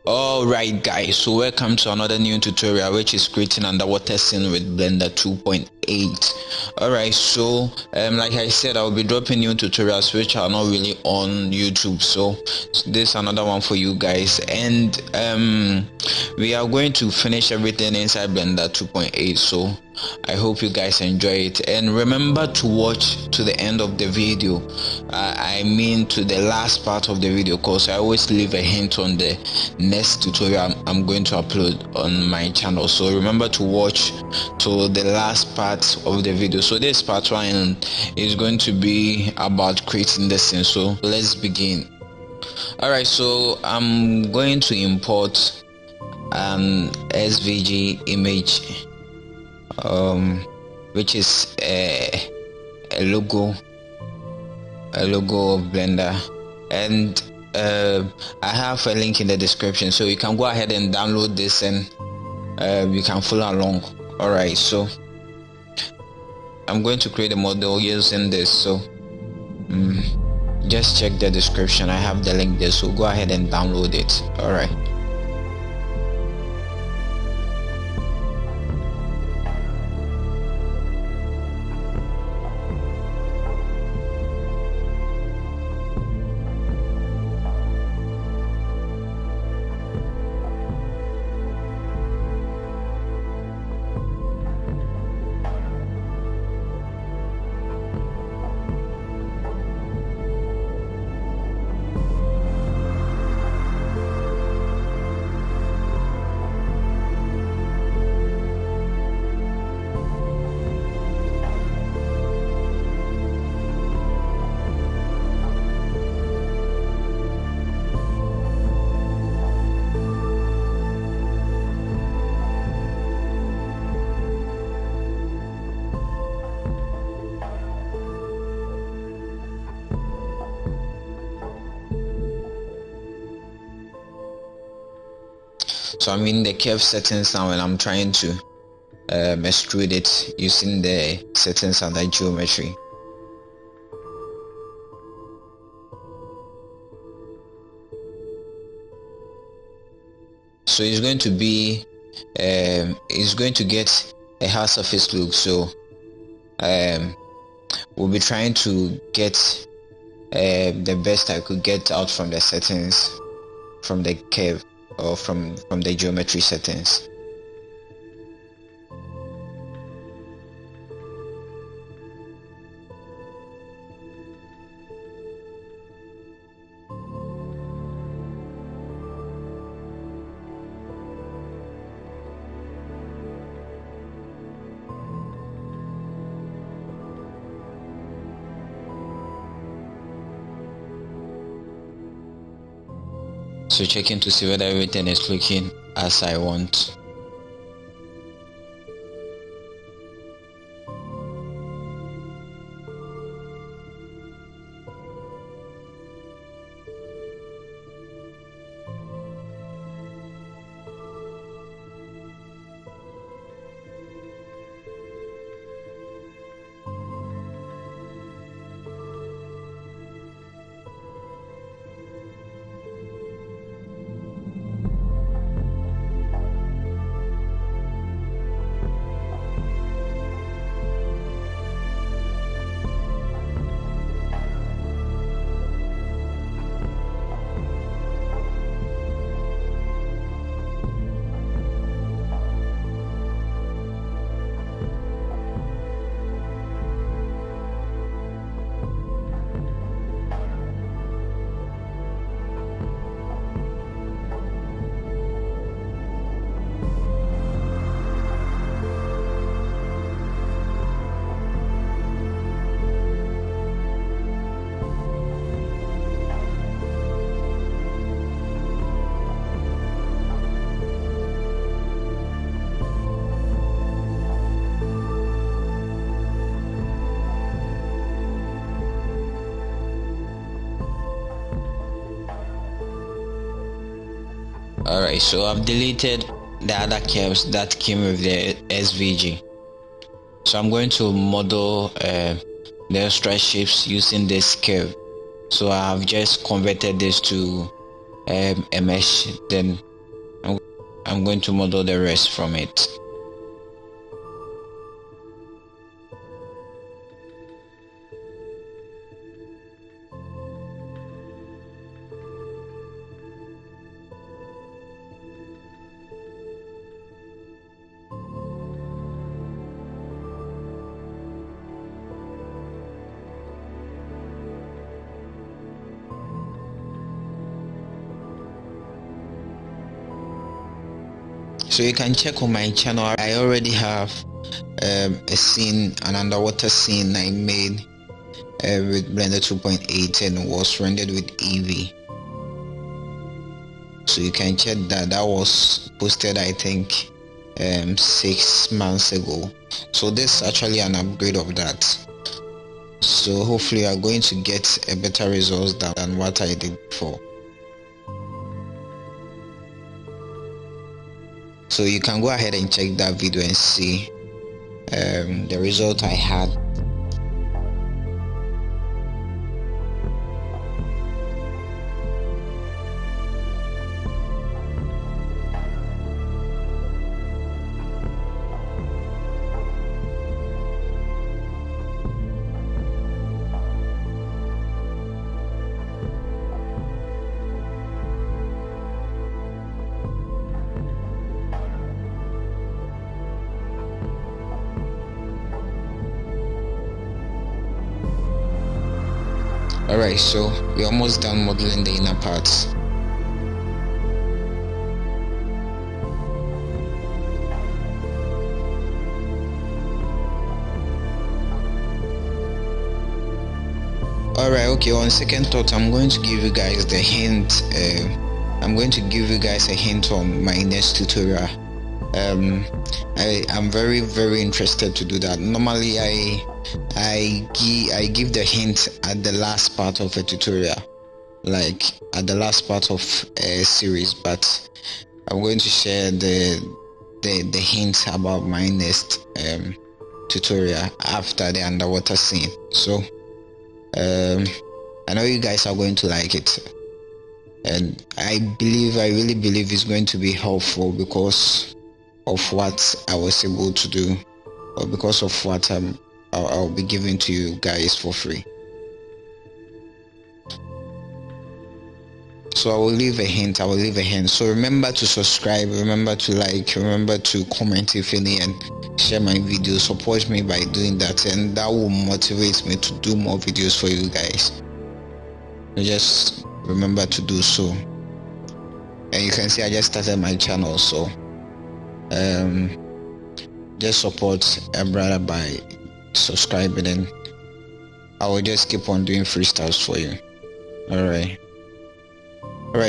Alright guys, so welcome to another new tutorial which is creating underwater scene with Blender 2.8. Alright, so like I said, I'll be dropping new tutorials which are not really on YouTube, so this is another one for you guys. And we are going to finish everything inside Blender 2.8, so I hope you guys enjoy it, and remember to watch to the end of the video. I mean to the last part of the video, because I always leave a hint on the next tutorial I'm going to upload on my channel. So remember to watch to the last part of the video. So this part one is going to be about creating the scene, so let's begin. Alright, so I'm going to import an SVG image, which is a logo of Blender, and I have a link in the description, so you can go ahead and download this and you can follow along. Alright, so I'm going to create a model using this, so just check the description. I have the link there, so go ahead and download it. Alright. So I'm in the curve settings now, and I'm trying to extrude it using the settings under geometry. So it's going to be it's going to get a hard surface look, so we'll be trying to get the best I could get out from the settings, from the curve, or from the geometry settings. So checking to see whether everything is looking as I want. Alright, so I've deleted the other curves that came with the SVG. So I'm going to model the extra shapes using this curve. So I have just converted this to a mesh, then I'm going to model the rest from it. So you can check on my channel. I already have a scene, an underwater scene I made with Blender 2.8 and was rendered with Eevee. So you can check that. That was posted, I think, 6 months ago. So this is actually an upgrade of that. So hopefully you are going to get a better results than what I did before. So you can go ahead and check that video and see the result I had. Alright, so we're almost done modeling the inner parts. Alright, okay, on second thought, I'm going to give you guys the hint. I'm going to give you guys a hint on my next tutorial. I am very interested to do that. Normally I give the hint at the last part of a tutorial, like at the last part of a series, but I'm going to share the hint about my next tutorial after the underwater scene. So I know you guys are going to like it, and I really believe it's going to be helpful because of what I was able to do, or because of what I'll be giving to you guys for free. So I will leave a hint. So remember to subscribe, remember to like, remember to comment if any, and share my videos. Support me by doing that, and that will motivate me to do more videos for you guys. Just remember to do so. And you can see I just started my channel, so just support a brother by subscribing, and I will just keep on doing freestyles for you. Alright,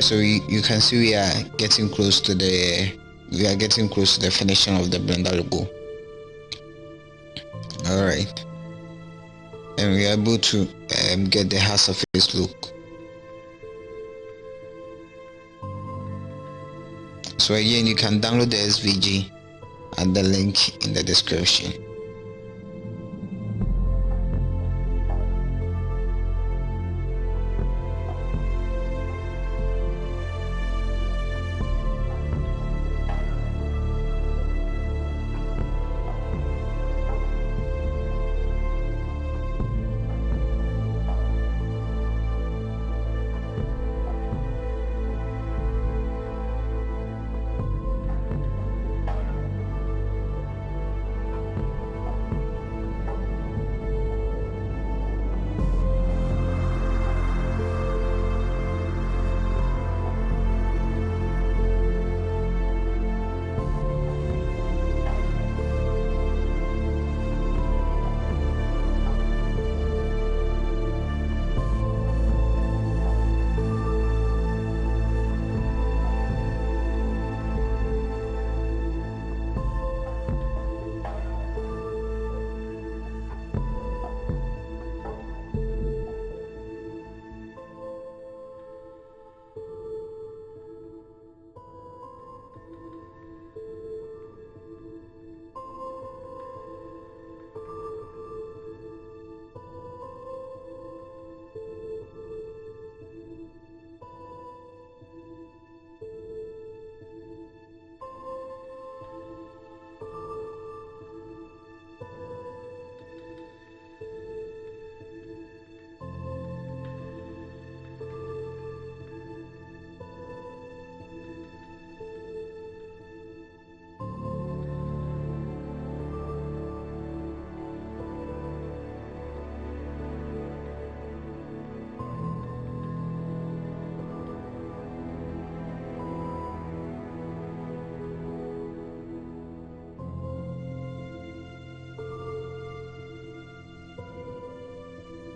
so you can see we are getting close to the finishing of the Blender logo. Alright, and we are able to get the hard surface look. So again, you can download the SVG at the link in the description.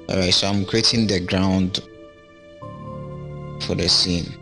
Alright, so I'm creating the ground for the scene.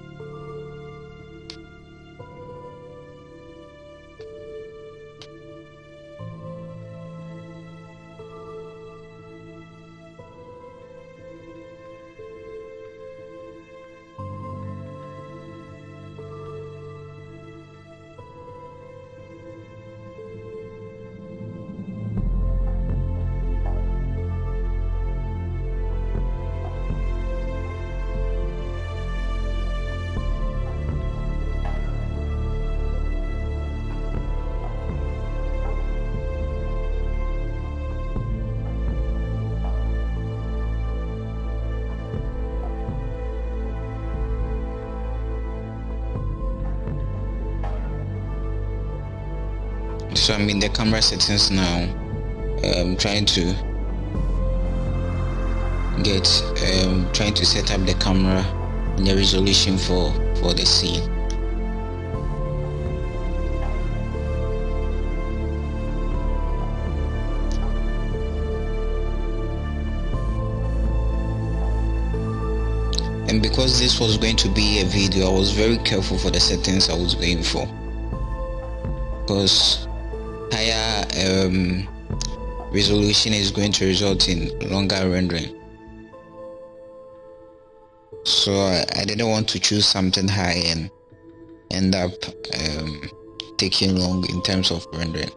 So I'm in the camera settings now. I'm trying to set up the camera and the resolution for the scene. And because this was going to be a video, I was very careful for the settings I was going for, because higher resolution is going to result in longer rendering. So I didn't want to choose something high and end up taking long in terms of rendering.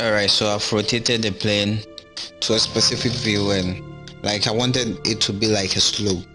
Alright, so I've rotated the plane to a specific view, and like I wanted it to be like a slope.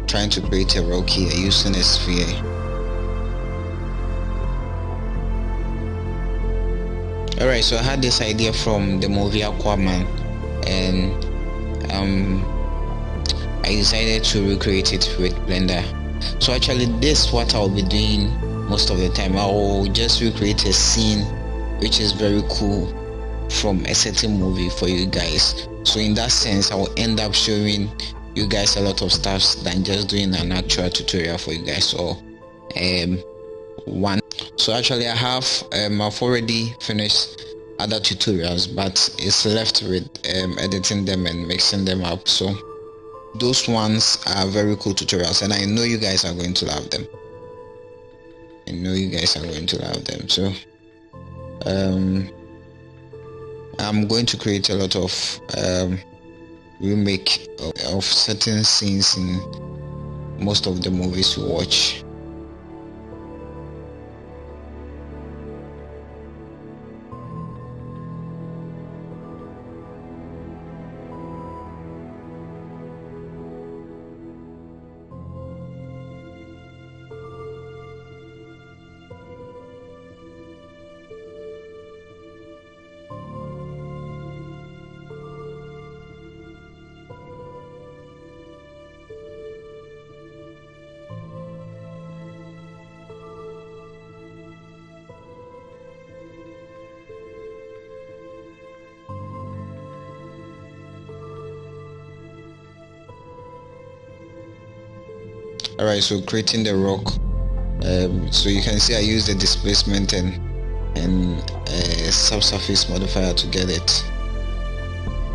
Trying to create a rock here using a sphere. Alright, so I had this idea from the movie Aquaman, and I decided to recreate it with Blender. So actually this is what I'll be doing most of the time. I will just recreate a scene which is very cool from a certain movie for you guys. So in that sense, I will end up showing you guys a lot of stuff than just doing an actual tutorial for you guys. So so actually I have I've already finished other tutorials, but it's left with editing them and mixing them up. So those ones are very cool tutorials, and I know you guys are going to love them. So I'm going to create a lot of remake of certain scenes in most of the movies you watch. Alright, so creating the rock. So you can see I use the displacement and subsurface modifier to get it.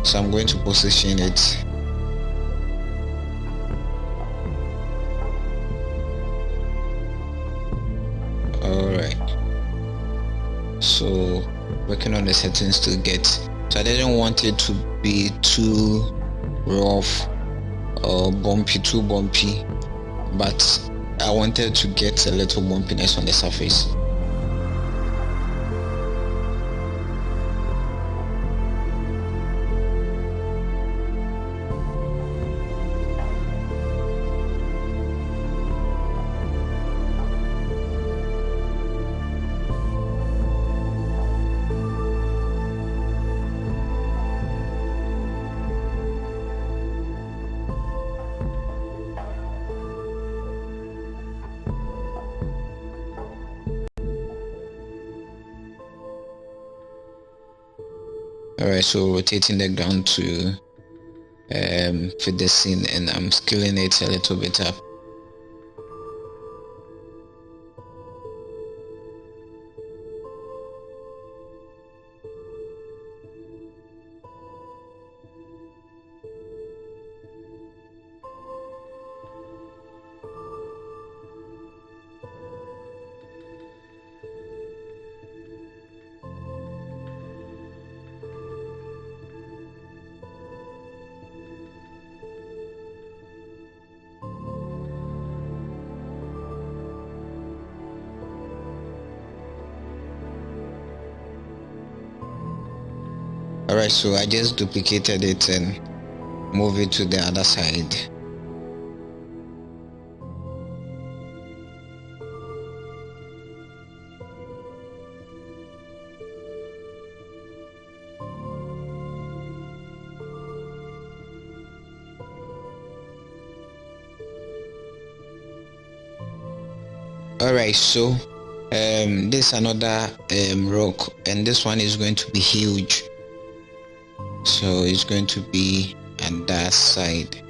So I'm going to position it. Alright, so working on the settings to get, so I didn't want it to be too rough or too bumpy, but I wanted to get a little bumpiness on the surface. Alright, so rotating the ground to fit the scene, and I'm scaling it a little bit up. Alright, so I just duplicated it and move it to the other side. Alright, so this is another rock, and this one is going to be huge, so it's going to be on that side.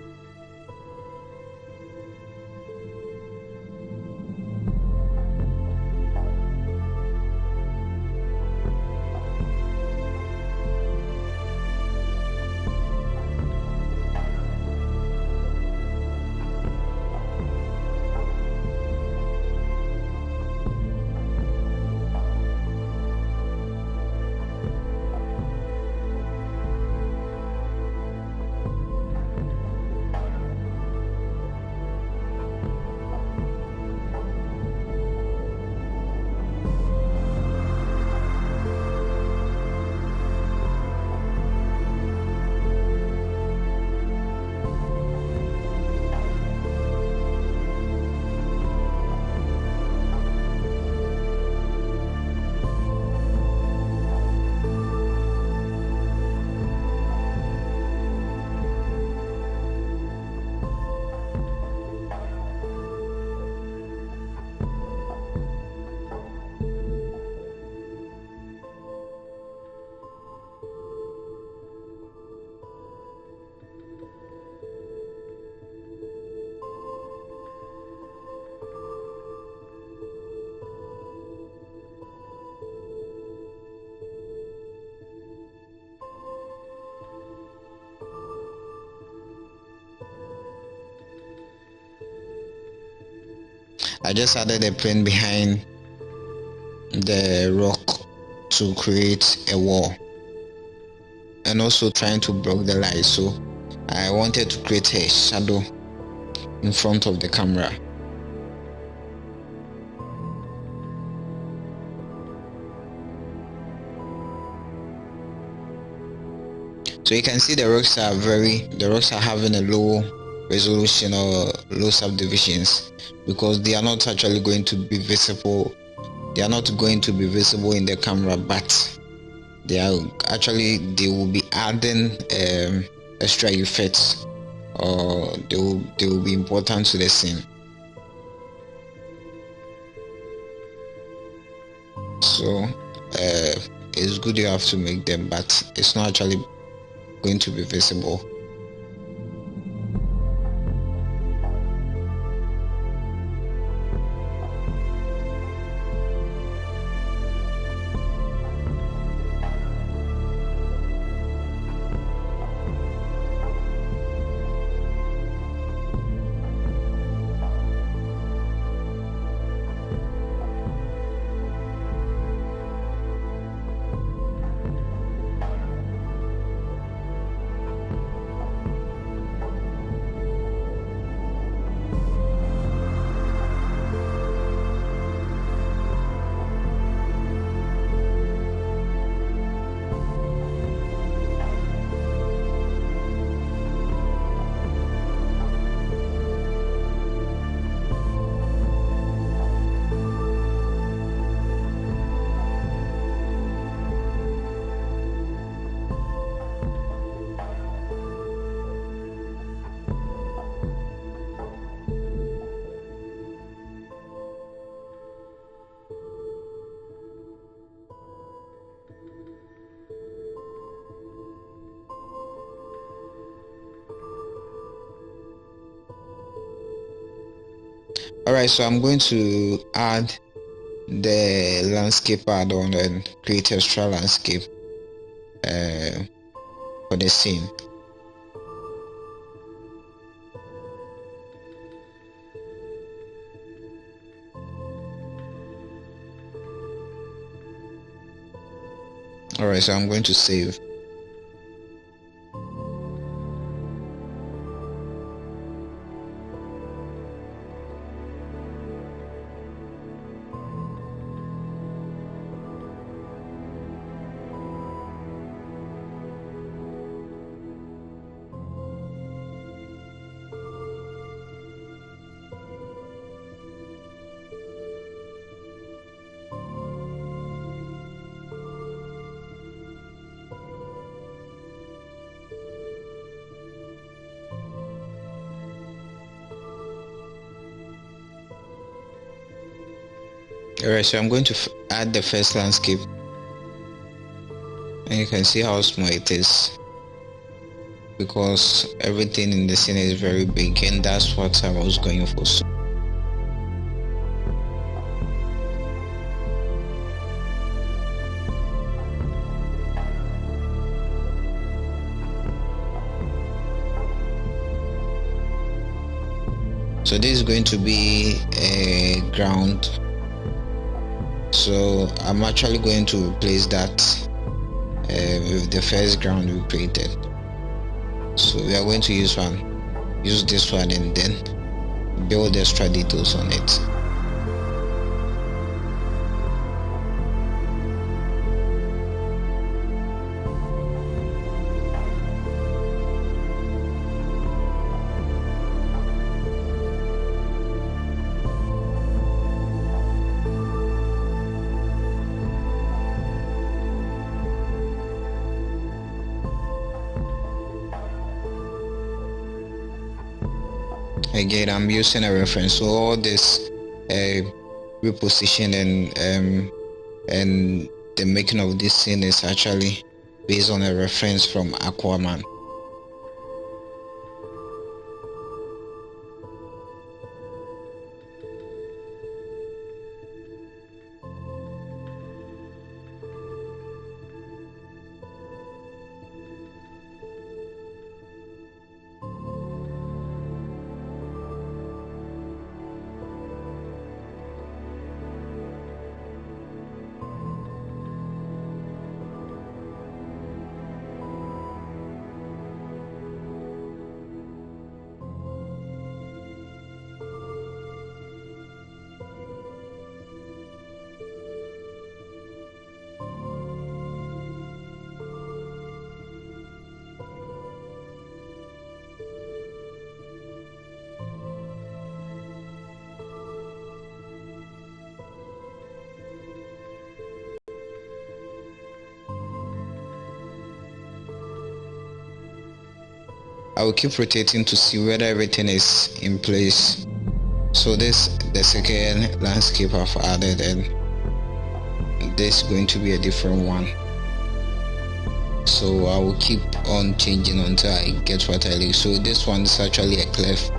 I just added a plane behind the rock to create a wall, and also trying to block the light, so I wanted to create a shadow in front of the camera. So you can see the rocks are having a low resolution or low subdivisions, because they are not actually going to be visible. They are not going to be visible in the camera, but they will be adding extra effects, or they will be important to the scene. So it's good you have to make them, but it's not actually going to be visible. Alright, so I'm going to add the landscape add-on and create extra landscape for the scene. Alright, so I'm going to save. Alright, so I'm going to add the first landscape, and you can see how small it is because everything in the scene is very big, and that's what I was going for. So this is going to be a ground, so I'm actually going to replace that with the first ground we created. So we are going to use this one and then build extra details on it. Again, I'm using a reference, so all this reposition and the making of this scene is actually based on a reference from Aquaman. I will keep rotating to see whether everything is in place. So this the second landscape I've added, and this is going to be a different one. So I will keep on changing until I get what I like. So this one is actually a cliff.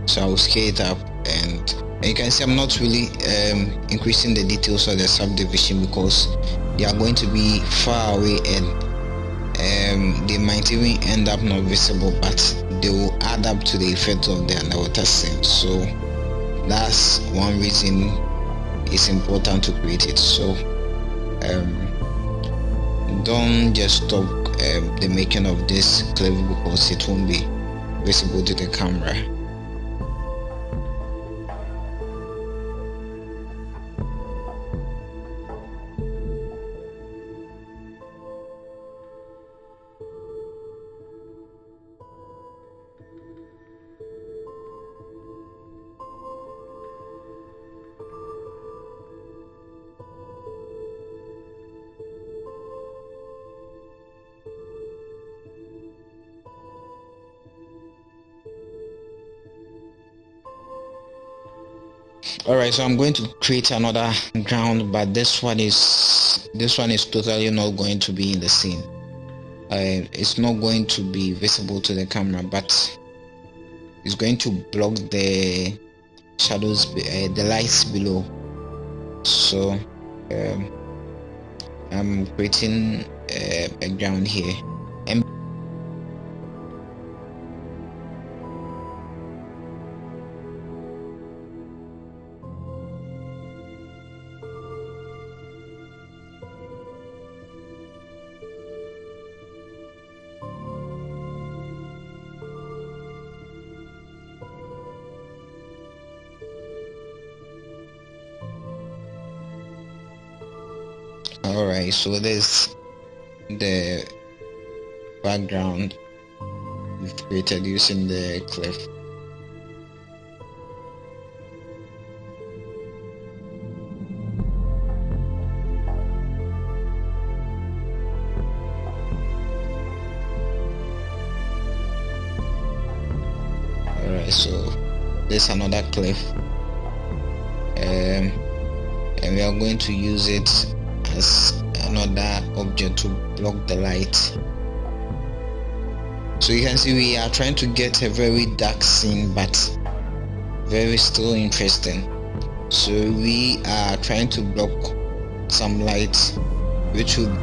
So I will scale it up, and you can see I'm not really increasing the details of the subdivision because they are going to be far away, and they might even end up not visible, but they will add up to the effect of the underwater scene. So that's one reason it's important to create it. So don't just stop the making of this clip because it won't be visible to the camera. Alright, so I'm going to create another ground, but this one is totally not going to be in the scene. It's not going to be visible to the camera, but it's going to block the shadows, the lights below. So I'm creating a ground here, and alright, so this the background we've created using the cliff. Alright, so there's another cliff, and we are going to use it as another object to block the light. So you can see we are trying to get a very dark scene, but very still interesting. So we are trying to block some light which will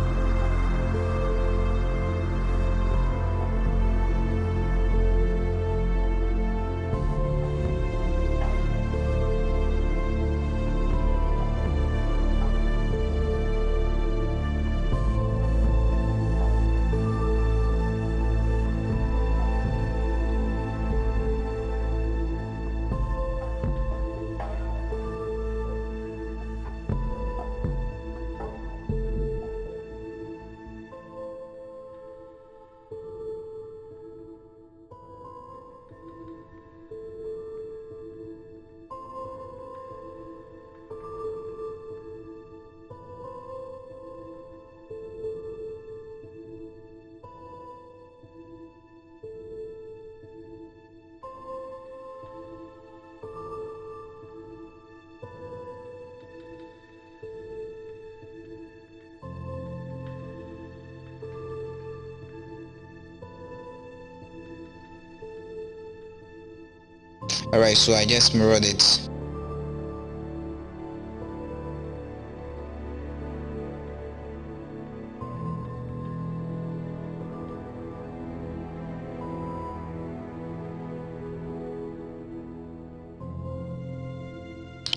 Alright, so I just mirrored it.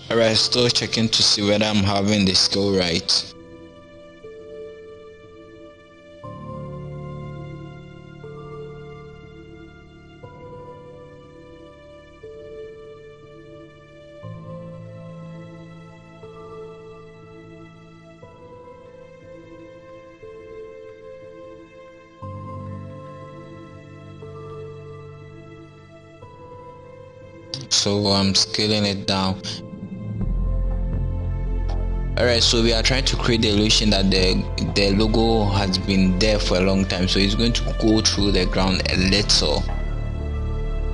Alright, still checking to see whether I'm having the scale right. So I'm scaling it down. Alright, so we are trying to create the illusion that the logo has been there for a long time, so it's going to go through the ground a little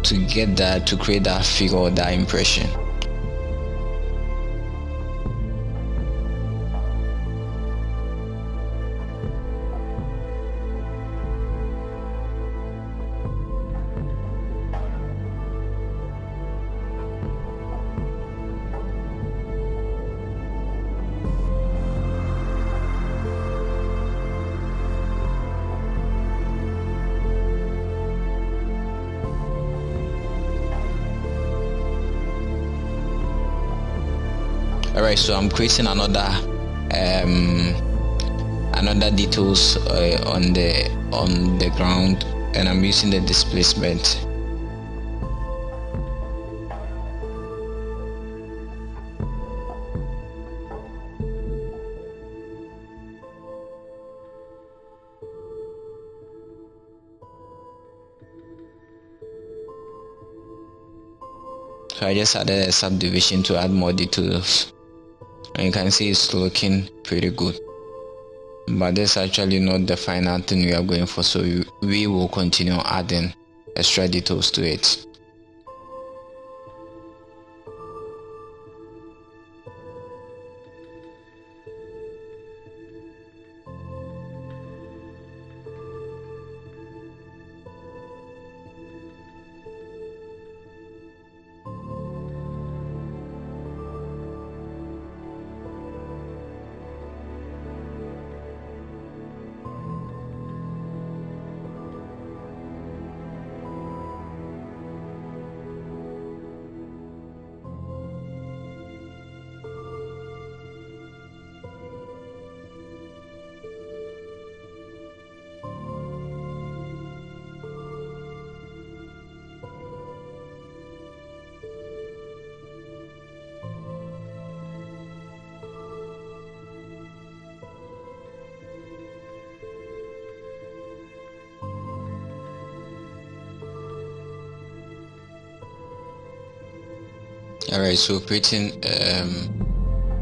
to get that, to create that figure or that impression. Alright, so I'm creating another details on the ground, and I'm using the displacement. So I just added a subdivision to add more details, and you can see it's looking pretty good, but this is actually not the final thing we are going for, so we will continue adding extra details to it. Alright, so creating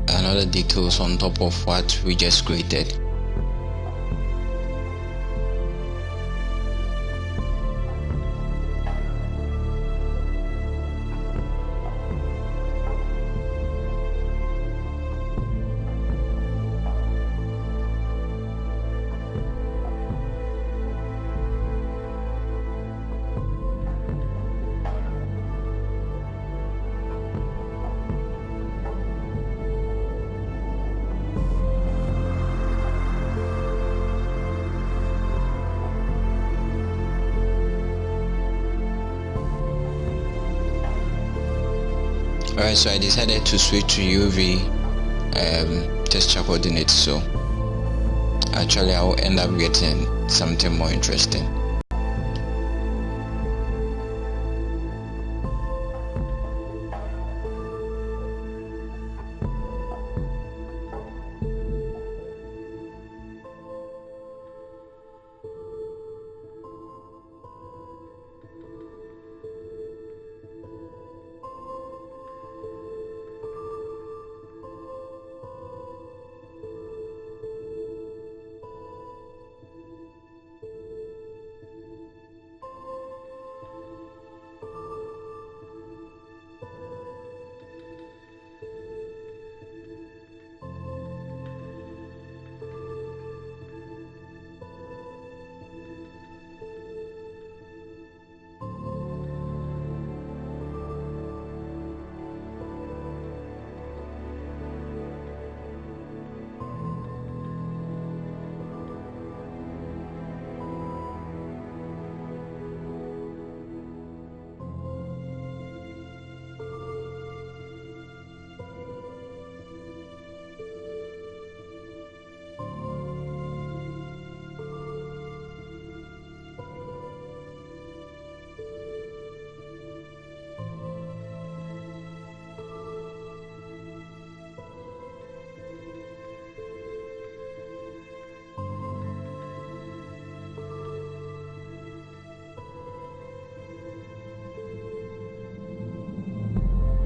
another details on top of what we just created. Alright, so I decided to switch to Eevee texture coordinates, so actually I will end up getting something more interesting.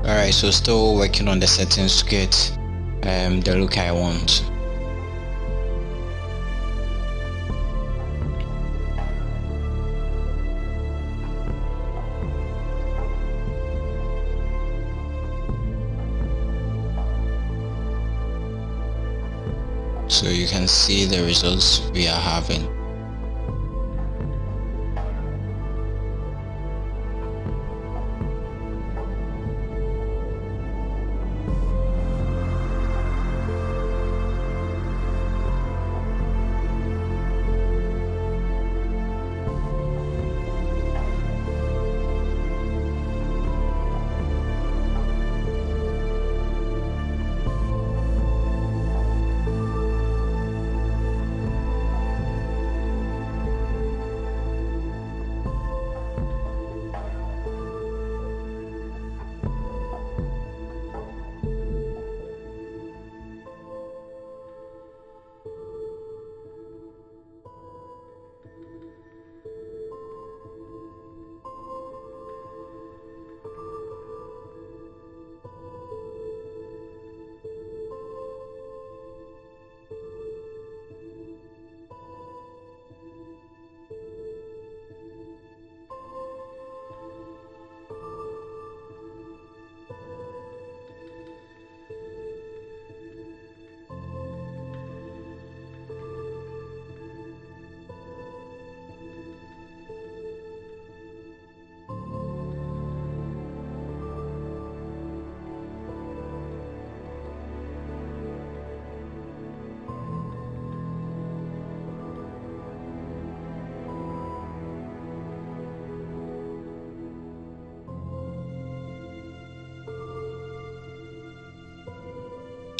Alright, so still working on the settings to get the look I want. So you can see the results we are having.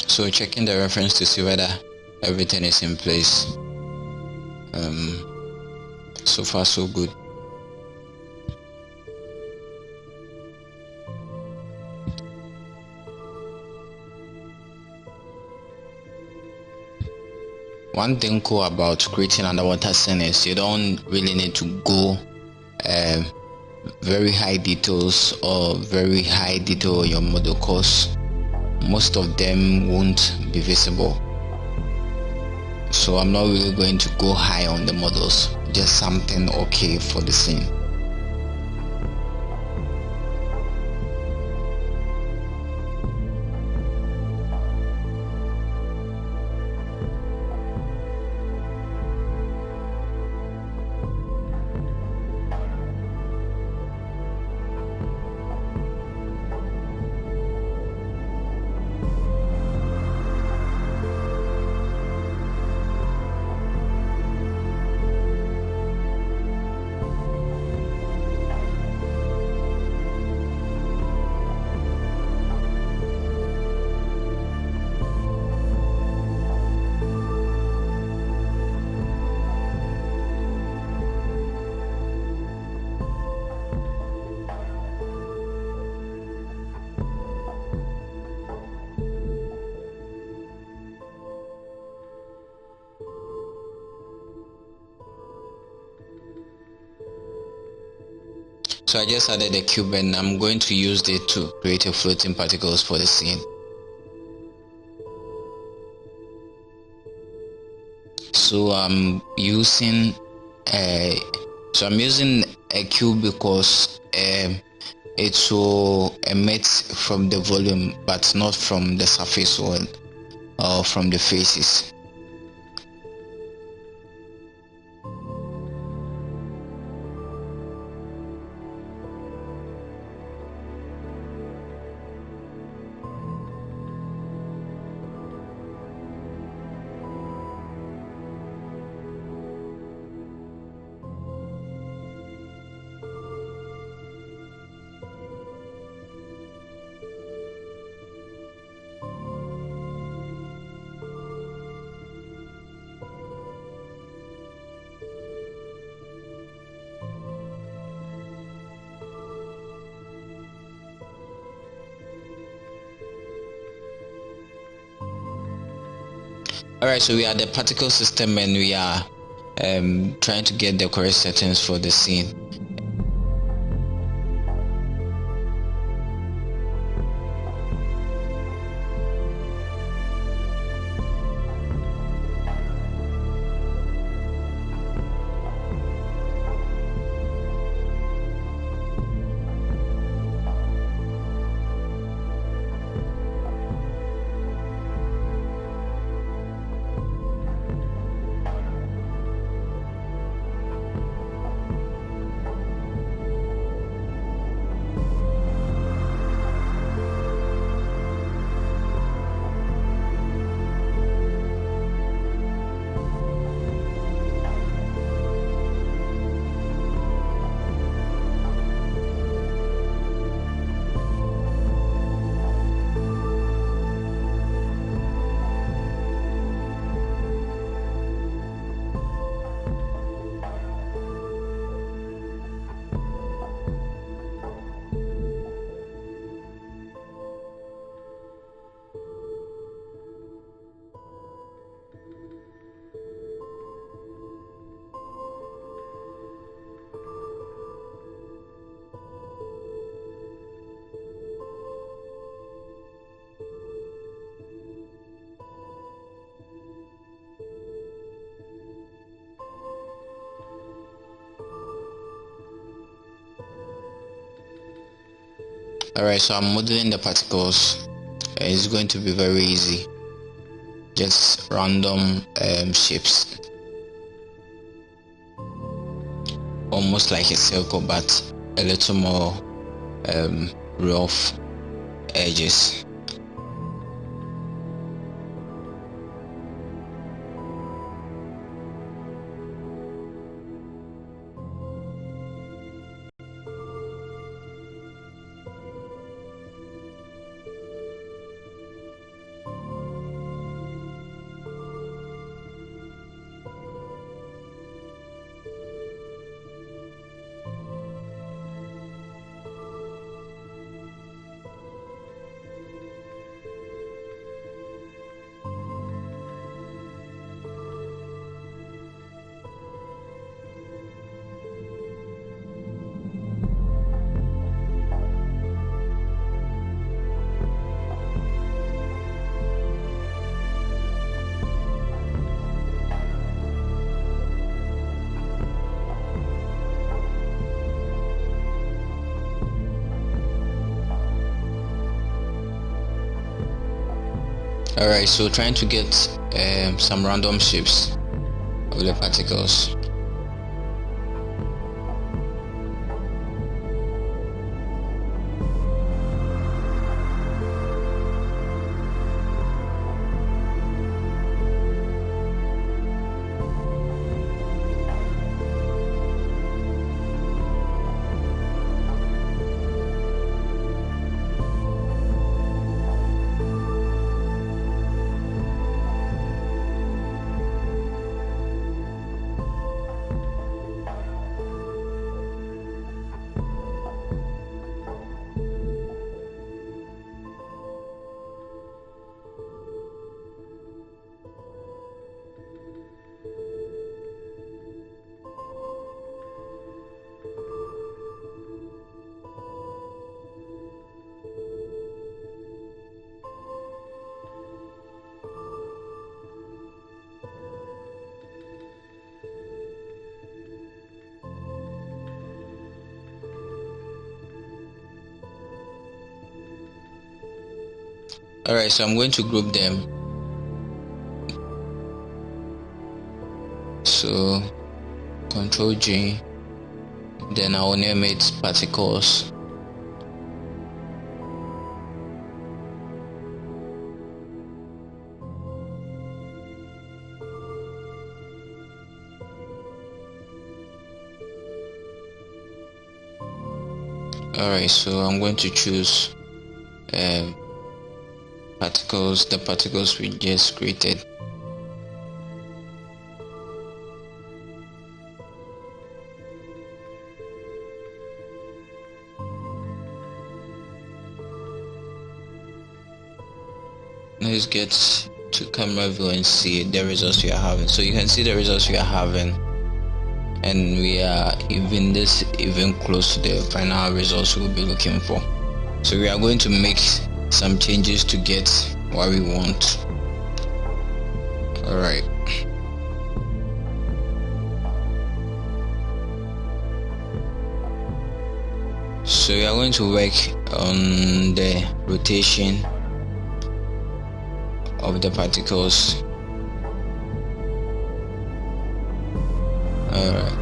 So checking the reference to see whether everything is in place. So far so good. One thing cool about creating underwater scene is you don't really need to go very high details or very high detail on your model, because most of them won't be visible. So I'm not really going to go high on the models, just something okay for the scene. So I just added a cube and I'm going to use it to create a floating particles for the scene. So I'm using a cube because it will emit from the volume but not from the surface or from the faces. Alright, so we are the particle system and we are trying to get the correct settings for the scene. Alright, so I'm modeling the particles. It's going to be very easy, just random shapes, almost like a circle but a little more rough edges. Alright, so trying to get some random shapes of the particles. Alright, so I'm going to group them. So Control G, then I will name it particles. Alright, so I'm going to choose particles, the particles we just created. Let's get to camera view and see the results we are having. So you can see the results we are having, and we are even close to the final results we'll be looking for. So we are going to make some changes to get what we want. Alright, so we are going to work on the rotation of the particles. Alright,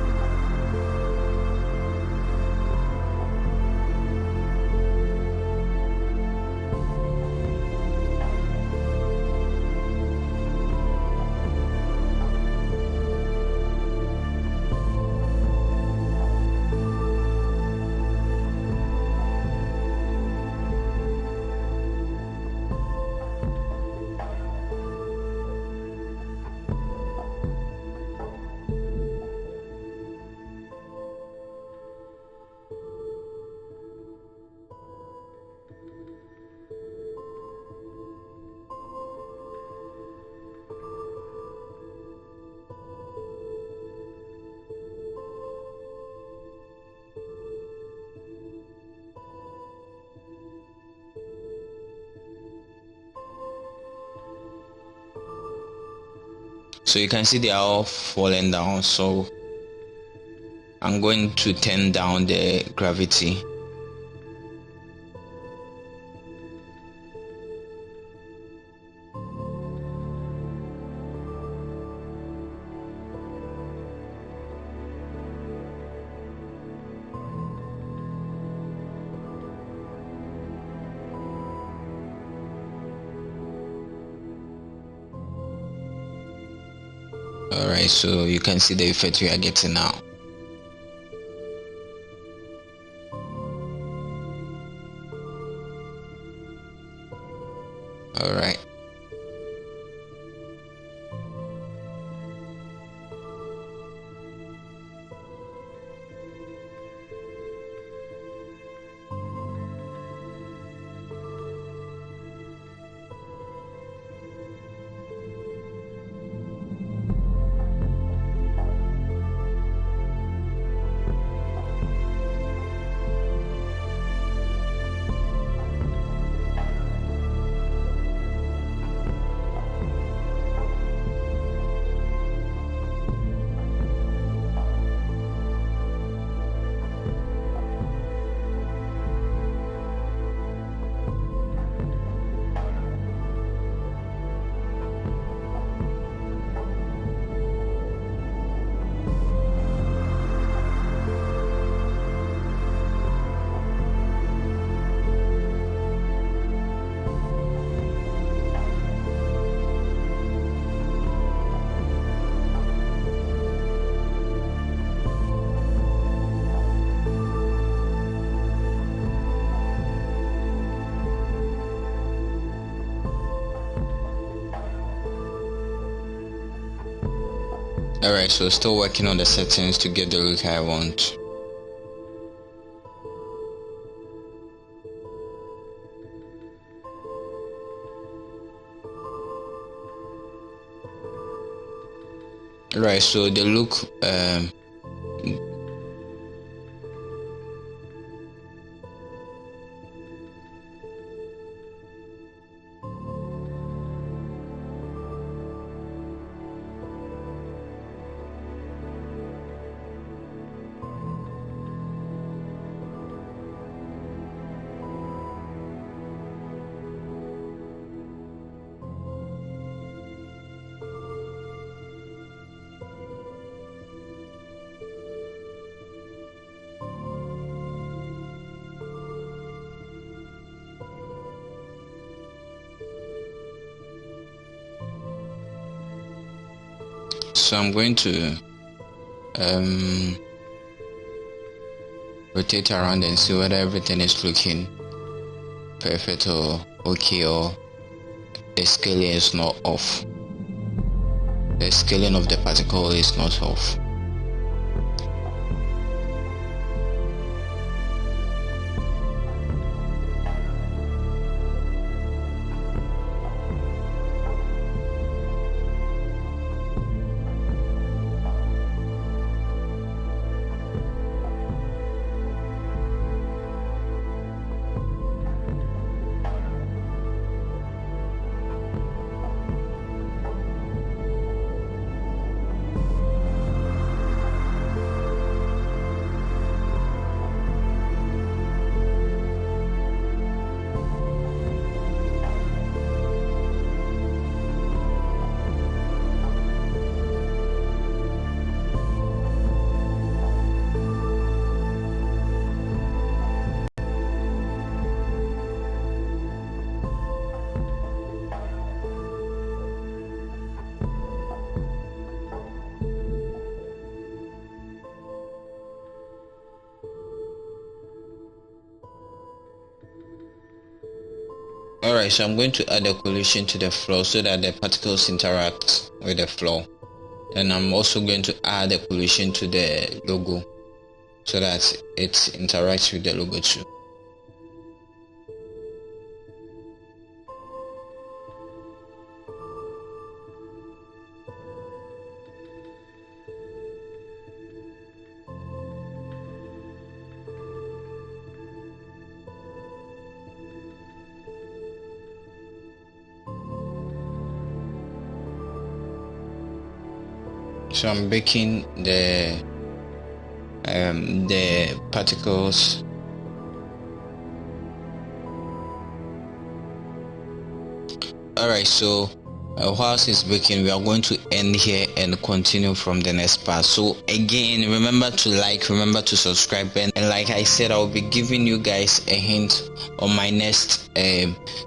so you can see they are all falling down, so I'm going to turn down the gravity. Alright, so you can see the effect we are getting now. Alright, Alright, so still working on the settings to get the look I want. Right, so the look so I'm going to rotate around and see whether everything is looking perfect or okay, or the scaling is not off. The scaling of the particle is not off. Alright, so I'm going to add a collision to the floor so that the particles interact with the floor. And I'm also going to add a collision to the logo so that it interacts with the logo too. So I'm baking the particles. Alright, so whilst it's baking, we are going to end here and continue from the next part. So again, remember to like, remember to subscribe, and like I said, I'll be giving you guys a hint on my next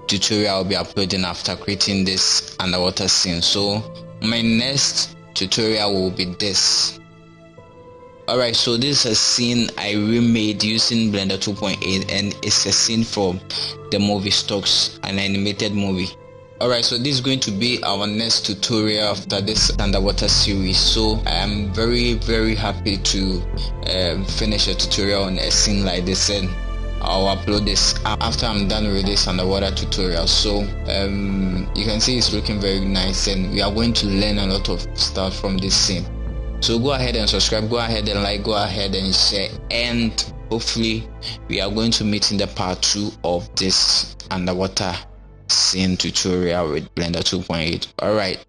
tutorial I'll be uploading after creating this underwater scene. So my next tutorial will be this. Alright, so this is a scene I remade using Blender 2.8, and it's a scene from the movie Stocks, an animated movie. Alright, so this is going to be our next tutorial after this underwater series. So I am very happy to finish a tutorial on a scene like this, and I'll upload this after I'm done with this underwater tutorial. So you can see it's looking very nice, and we are going to learn a lot of stuff from this scene. So go ahead and subscribe, go ahead and like, go ahead and share, and hopefully we are going to meet in the part 2 of this underwater scene tutorial with Blender 2.8. Alright,